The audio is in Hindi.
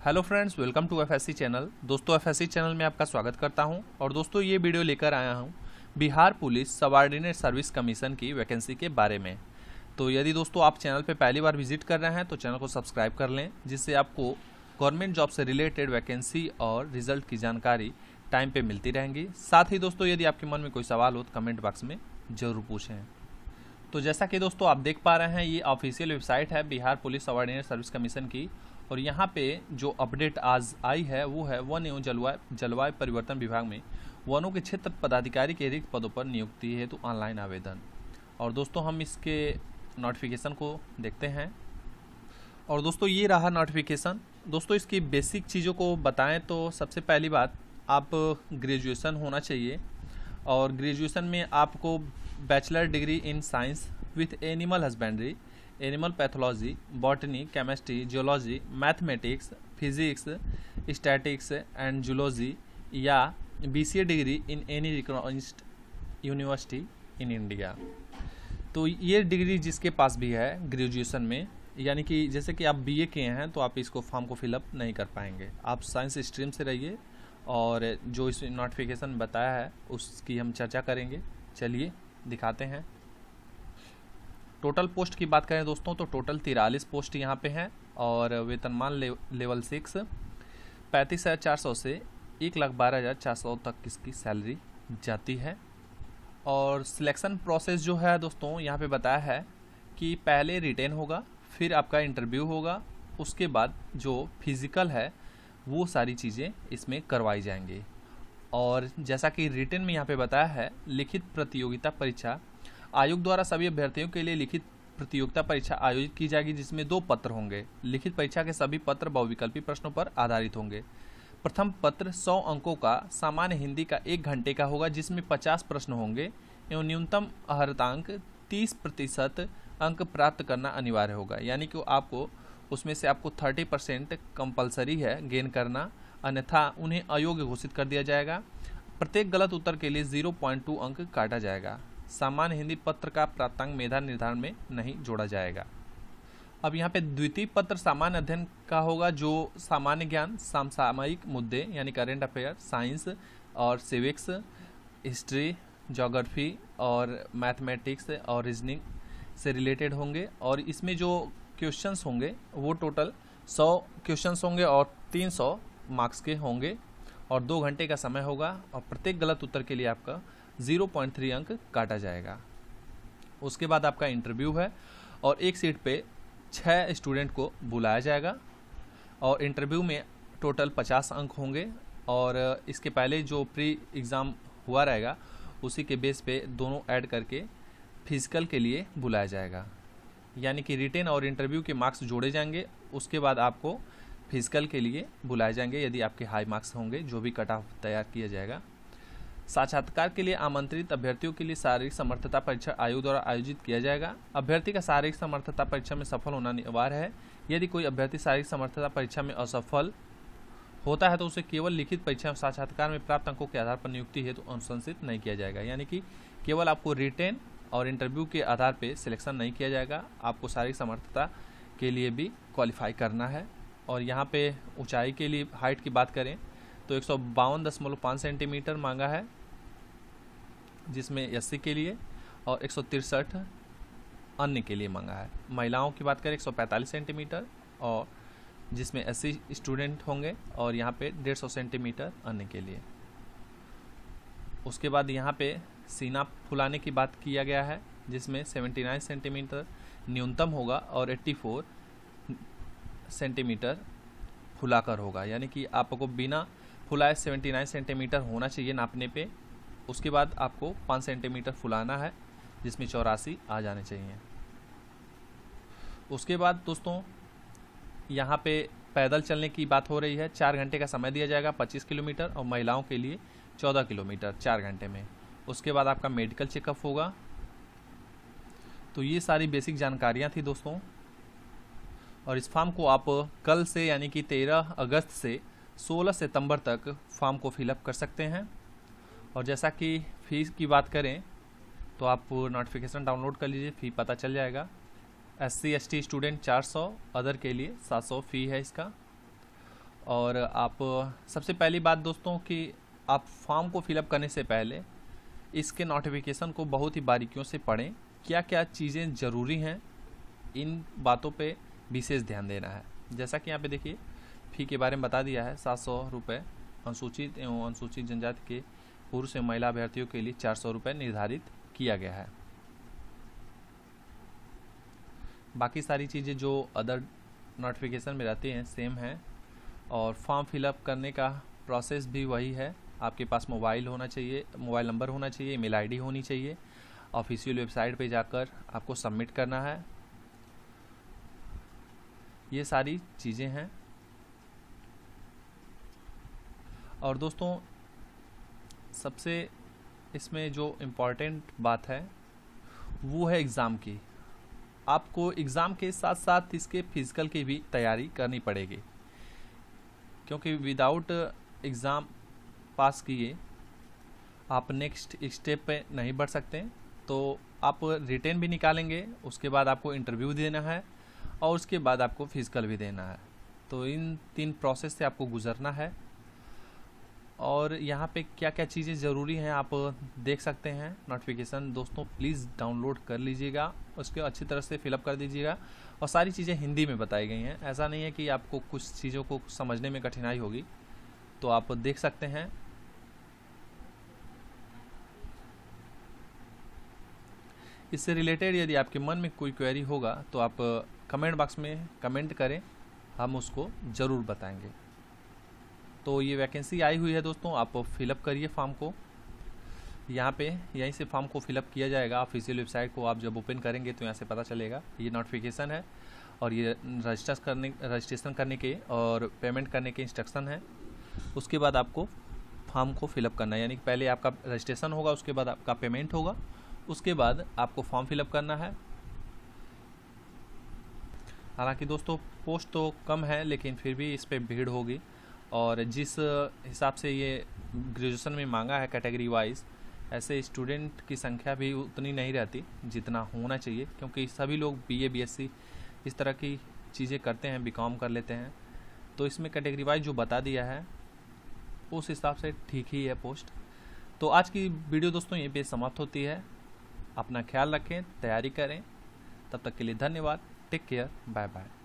Hello friends, welcome to FSC channel. दोस्तों, एफएससी चैनल में आपका स्वागत करता हूं। और दोस्तों, ये वीडियो लेकर आया हूं Bihar police subordinate service commission की वैकेंसी के बारे में। तो यदि दोस्तों आप चैनल पे पहली बार विजिट कर रहे हैं तो चैनल को सब्सक्राइब कर लें, जिससे आपको गवर्नमेंट जॉब से रिलेटेड वैकेंसी और रिजल्ट की जानकारी टाइम पे मिलती रहेंगी। साथ ही दोस्तों, यदि आपके मन में कोई सवाल हो तो कमेंट बॉक्स में ज़रूर पूछें। तो जैसा कि दोस्तों आप देख पा रहे हैं, ये ऑफिशियल वेबसाइट है Bihar police subordinate service commission की। और यहाँ पे जो अपडेट आज आई है वो है वन एवं जलवायु परिवर्तन विभाग में वनों के क्षेत्र पदाधिकारी के रिक्त पदों पर नियुक्ति हेतु ऑनलाइन आवेदन। और दोस्तों हम इसके नोटिफिकेशन को देखते हैं। और दोस्तों ये रहा नोटिफिकेशन। दोस्तों इसकी बेसिक चीज़ों को बताएं तो सबसे पहली बात, आप ग्रेजुएशन होना चाहिए। और ग्रेजुएशन में आपको bachelor degree in science with animal husbandry, animal pathology, botany, chemistry, geology, mathematics, physics, statics and zoology या BCA degree in any recognised university in India. तो ये डिग्री जिसके पास भी है ग्रेजुएशन में, यानी कि जैसे कि आप बीए किए हैं तो आप इसको फॉर्म को फिलअप नहीं कर पाएंगे। आप साइंस स्ट्रीम से रहिए। और जो इस नोटिफिकेशन में बताया है उसकी हम चर्चा करेंगे। चलिए दिखाते हैं। टोटल पोस्ट की बात करें दोस्तों तो टोटल 43 पोस्ट यहाँ पे हैं। और वेतनमान लेवल 6 35,400 से 1,12,400 तक इसकी सैलरी जाती है। और सिलेक्शन प्रोसेस जो है दोस्तों यहाँ पे बताया है कि पहले रिटेन होगा, फिर आपका इंटरव्यू होगा, उसके बाद जो फिजिकल है वो सारी चीज़ें इसमें करवाई जाएंगी। और जैसा कि रिटेन में यहाँ पे बताया है, लिखित प्रतियोगिता परीक्षा आयोग द्वारा सभी अभ्यर्थियों के लिए लिखित प्रतियोगिता परीक्षा आयोजित की जाएगी, जिसमें 2 पत्र होंगे। लिखित परीक्षा के सभी पत्र बहुविकल्पी प्रश्नों पर आधारित होंगे। प्रथम पत्र 100 अंकों का सामान्य हिंदी का 1 घंटे का होगा, जिसमें 50 प्रश्न होंगे एवं न्यूनतम अर्हतांक 30% अंक प्राप्त करना अनिवार्य होगा। यानी कि आपको उसमें से आपको 30% कंपलसरी है गेन करना, अन्यथा उन्हें अयोग्य घोषित कर दिया जाएगा। प्रत्येक गलत उत्तर के लिए 0.2 अंक काटा जाएगा। सामान्य हिंदी पत्र का प्राप्तांक मेधा निर्धारण में नहीं जोड़ा जाएगा। अब यहाँ पे द्वितीय पत्र सामान्य अध्ययन का होगा, जो सामान्य ज्ञान, समसामयिक मुद्दे यानी करेंट अफेयर, साइंस और सिविक्स, हिस्ट्री, ज्योग्राफी और मैथमेटिक्स और रीजनिंग से रिलेटेड होंगे। और इसमें जो क्वेश्चंस होंगे वो टोटल 100 क्वेश्चंस होंगे और 300 मार्क्स के होंगे और 2 घंटे का समय होगा। और प्रत्येक गलत उत्तर के लिए आपका 0.3 अंक काटा जाएगा। उसके बाद आपका इंटरव्यू है और एक सीट पे 6 स्टूडेंट को बुलाया जाएगा। और इंटरव्यू में टोटल 50 अंक होंगे। और इसके पहले जो प्री एग्ज़ाम हुआ रहेगा उसी के बेस पे दोनों ऐड करके फिजिकल के लिए बुलाया जाएगा। यानी कि रिटेन और इंटरव्यू के मार्क्स जोड़े जाएंगे, उसके बाद आपको फिजिकल के लिए बुलाए जाएंगे यदि आपके हाई मार्क्स होंगे, जो भी कट ऑफ तैयार किया जाएगा। साक्षात्कार के लिए आमंत्रित अभ्यर्थियों के लिए शारीरिक समर्थता परीक्षा आयोग द्वारा आयोजित किया जाएगा। अभ्यर्थी का शारीरिक समर्थता परीक्षा में सफल होना अनिवार्य है। यदि कोई अभ्यर्थी शारीरिक समर्थता परीक्षा में असफल होता है तो उसे केवल लिखित परीक्षा में साक्षात्कार में प्राप्त अंकों के आधार पर नियुक्ति हेतु अनुशंसित नहीं किया जाएगा। यानी कि केवल आपको रिटेन और इंटरव्यू के आधार पर सिलेक्शन नहीं किया जाएगा, आपको शारीरिक समर्थता के लिए भी क्वालिफाई करना है। और यहाँ पे ऊंचाई के लिए हाइट की बात करें तो 152.5 सेंटीमीटर मांगा है, जिसमें एससी के लिए, और 163 अन्य के लिए मांगा है। महिलाओं की बात करें 145 सेंटीमीटर, और जिसमें एससी स्टूडेंट होंगे, और यहाँ पे 150 सेंटीमीटर अन्य के लिए। उसके बाद यहाँ पे सीना फुलाने की बात किया गया है, जिसमें 79 सेंटीमीटर न्यूनतम होगा और 84 सेंटीमीटर फुलाकर होगा। यानी कि आपको बिना फुलाए 79 सेंटीमीटर होना चाहिए नापने पे। उसके बाद आपको 5 सेंटीमीटर फुलाना है, जिसमें 84 आ जाने चाहिए। उसके बाद दोस्तों यहाँ पे पैदल चलने की बात हो रही है। 4 घंटे का समय दिया जाएगा, 25 किलोमीटर, और महिलाओं के लिए 14 किलोमीटर 4 घंटे में। उसके बाद आपका मेडिकल चेकअप होगा। तो ये सारी बेसिक जानकारियाँ थी दोस्तों। और इस फॉर्म को आप कल से यानी कि 13 अगस्त से 16 सितंबर तक फॉर्म को फिलअप कर सकते हैं। और जैसा कि फ़ीस की बात करें तो आप नोटिफिकेशन डाउनलोड कर लीजिए, फ़ी पता चल जाएगा। SC ST स्टूडेंट 400, अदर के लिए 700 फ़ी है इसका। और आप सबसे पहली बात दोस्तों कि आप फॉर्म को फिलअप करने से पहले इसके नोटिफिकेशन को बहुत ही बारीकियों से पढ़ें। क्या क्या चीज़ें ज़रूरी हैं, इन बातों पे विशेष ध्यान देना है। जैसा कि यहाँ पे देखिए फ़ी के बारे में बता दिया है, 700 रुपये अनुसूचित एवं अनुसूचित जनजाति के पुरुष एवं महिला अभ्यर्थियों के लिए 400 रुपये निर्धारित किया गया है। बाकी सारी चीज़ें जो अदर नोटिफिकेशन में रहती हैं सेम है, और फॉर्म फिलअप करने का प्रोसेस भी वही है। आपके पास मोबाइल होना चाहिए, मोबाइल नंबर होना चाहिए, ईमेल आईडी होनी चाहिए, ऑफिशियल वेबसाइट पे जाकर आपको सबमिट करना है। ये सारी चीज़ें हैं। और दोस्तों सबसे इसमें जो इम्पॉर्टेंट बात है वो है एग्ज़ाम की। आपको एग्ज़ाम के साथ साथ इसके फिज़िकल की भी तैयारी करनी पड़ेगी, क्योंकि विदाउट एग्ज़ाम पास किए आप नेक्स्ट स्टेप पे नहीं बढ़ सकते। तो आप रिटेन भी निकालेंगे, उसके बाद आपको इंटरव्यू देना है और उसके बाद आपको फिज़िकल भी देना है। तो इन 3 प्रोसेस से आपको गुजरना है। और यहाँ पे क्या क्या चीज़ें ज़रूरी हैं आप देख सकते हैं। नोटिफिकेशन दोस्तों प्लीज़ डाउनलोड कर लीजिएगा, उसके अच्छी तरह से फिलअप कर दीजिएगा। और सारी चीज़ें हिंदी में बताई गई हैं, ऐसा नहीं है कि आपको कुछ चीज़ों को समझने में कठिनाई होगी। तो आप देख सकते हैं। इससे रिलेटेड यदि आपके मन में कोई क्वेरी होगा तो आप कमेंट बॉक्स में कमेंट करें, हम उसको ज़रूर बताएंगे। तो ये वैकेंसी आई हुई है दोस्तों, आप फिलअप करिए फॉर्म को। यहाँ पे यहीं से फॉर्म को फिलअप किया जाएगा। ऑफिशियल वेबसाइट को आप जब ओपन करेंगे तो यहाँ से पता चलेगा। ये नोटिफिकेशन है और ये रजिस्ट्रेशन करने के और पेमेंट करने के इंस्ट्रक्शन है। उसके बाद आपको फॉर्म को फिलअप करना है, यानी कि पहले आपका रजिस्ट्रेशन होगा, उसके बाद आपका पेमेंट होगा, उसके बाद आपको फॉर्म फिलअप करना है। हालांकि दोस्तों पोस्ट तो कम है, लेकिन फिर भी इस पर भीड़ होगी। और जिस हिसाब से ये ग्रेजुएशन में मांगा है कैटेगरी वाइज, ऐसे स्टूडेंट की संख्या भी उतनी नहीं रहती जितना होना चाहिए, क्योंकि सभी लोग बीए बीएससी इस तरह की चीज़ें करते हैं, बीकॉम कर लेते हैं। तो इसमें कैटेगरी वाइज जो बता दिया है उस हिसाब से ठीक ही है पोस्ट। तो आज की वीडियो दोस्तों यहीं पे समाप्त होती है। अपना ख्याल रखें, तैयारी करें। तब तक के लिए धन्यवाद। Take care, bye bye.